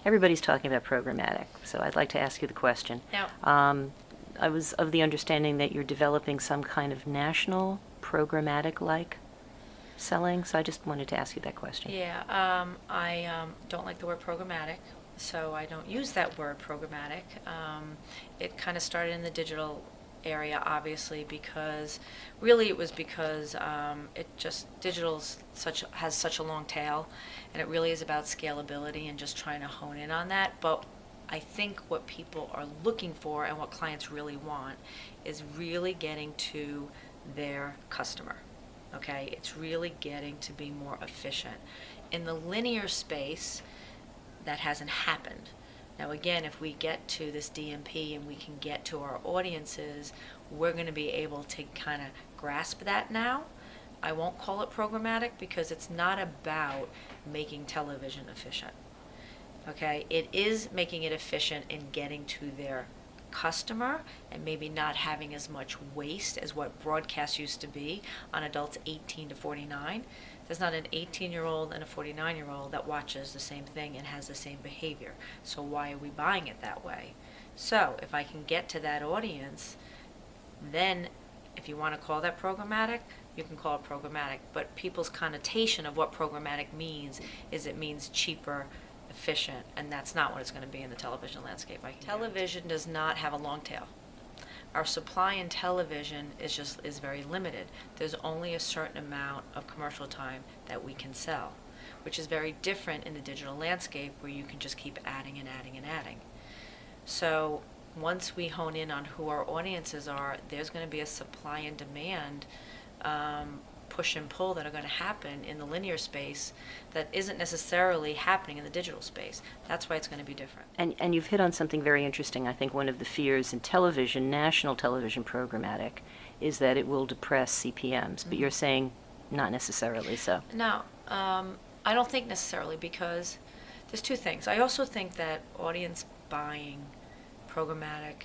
everybody's talking about programmatic, so I'd like to ask you the question. Now, I was of the understanding that you're developing some kind of national programmatic-like selling, so I just wanted to ask you that question. yeah, I don't like the word programmatic, so I don't use that word programmatic. It kind of started in the digital area, obviously, because really it was because has such a long tail, and it really is about scalability and just trying to hone in on that. But I think what people are looking for and what clients really want is really getting to their customer. Okay, it's really getting to be more efficient. In the linear space, that hasn't happened. Now again, if we get to this DMP and we can get to our audiences, we're going to be able to kind of grasp that now. I won't call it programmatic because it's not about making television efficient. Okay, it is making it efficient in getting to their customer and maybe not having as much waste as what broadcast used to be on adults 18 to 49. There's not an 18-year-old and a 49-year-old that watches the same thing and has the same behavior. So why are we buying it that way? So if I can get to that audience, then if you want to call that programmatic, you can call it programmatic. But people's connotation of what programmatic means is it means cheaper, efficient, and that's not what it's going to be in the television landscape. Television does not have a long tail. Our supply in television is very limited. There's only a certain amount of commercial time that we can sell, which is very different in the digital landscape where you can just keep adding and adding and adding. So once we hone in on who our audiences are, there's going to be a supply and demand push and pull that are going to happen in the linear space that isn't necessarily happening in the digital space. That's why it's going to be different. And you've hit on something very interesting. I think one of the fears in television, national television programmatic, is that it will depress CPMs, but you're saying not necessarily so. No, I don't think necessarily, because there's two things. I also think that audience buying programmatic,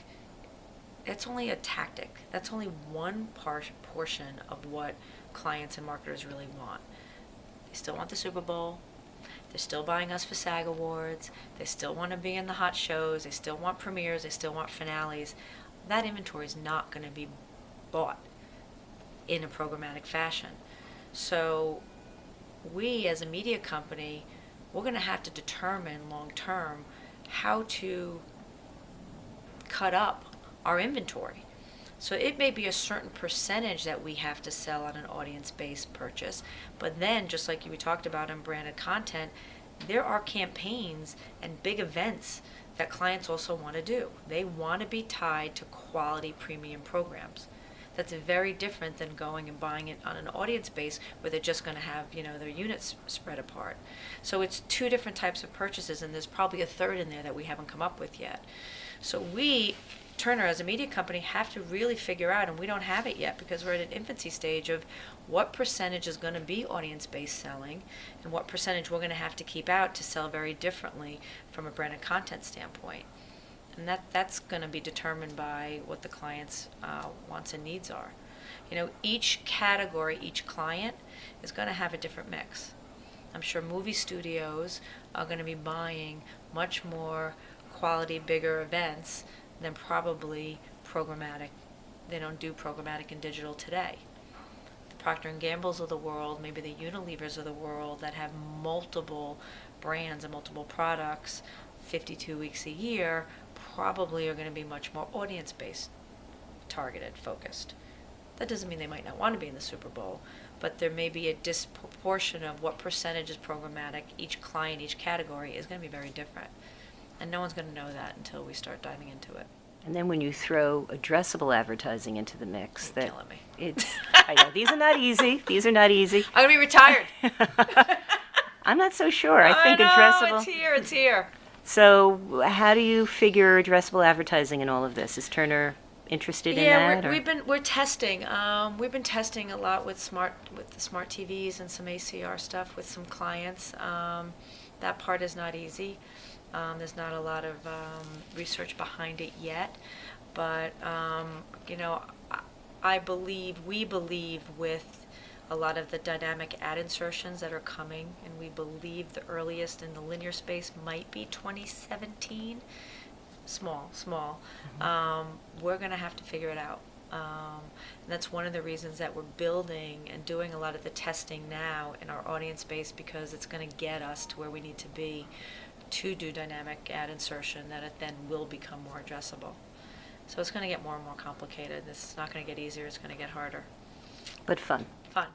it's only a tactic. That's only one portion of what clients and marketers really want. They still want the Super Bowl. They're still buying us for SAG Awards. They still want to be in the hot shows. They still want premieres. They still want finales. That inventory is not going to be bought in a programmatic fashion. So we as a media company, we're going to have to determine long term how to cut up our inventory. So it may be a certain percentage that we have to sell on an audience-based purchase, but then, just like we talked about in branded content, there are campaigns and big events that clients also want to do. They want to be tied to quality premium programs. That's very different than going and buying it on an audience base where they're just going to have, their units spread apart. So it's two different types of purchases, and there's probably a third in there that we haven't come up with yet. So we, Turner, as a media company, have to really figure out, and we don't have it yet because we're at an infancy stage of what percentage is going to be audience-based selling and what percentage we're going to have to keep out to sell very differently from a branded content standpoint. And that's going to be determined by what the client's wants and needs are. Each category, each client is going to have a different mix. I'm sure movie studios are going to be buying much more quality, bigger events than probably programmatic. They don't do programmatic and digital today. The Procter & Gamble's of the world, maybe the Unilevers of the world that have multiple brands and multiple products 52 weeks a year probably are going to be much more audience-based, targeted, focused. That doesn't mean they might not want to be in the Super Bowl, but there may be a disproportion of what percentage is programmatic. Each client, each category is going to be very different. And no one's going to know that until we start diving into it. And then when you throw addressable advertising into the mix, You're killing me. I know, these are not easy. These are not easy. I'm going to be retired. I'm not so sure. I think know, addressable. It's here. So how do you figure addressable advertising in all of this? Is Turner interested in that? Yeah, we're testing. We've been testing a lot with the smart TVs and some ACR stuff with some clients. That part is not easy. There's not a lot of research behind it yet, but we believe with a lot of the dynamic ad insertions that are coming, and we believe the earliest in the linear space might be 2017. Small. We're going to have to figure it out. And that's one of the reasons that we're building and doing a lot of the testing now in our audience base, because it's going to get us to where we need to be to do dynamic ad insertion that it then will become more addressable. So it's going to get more and more complicated. This is not going to get easier, it's going to get harder. But fun. Fun.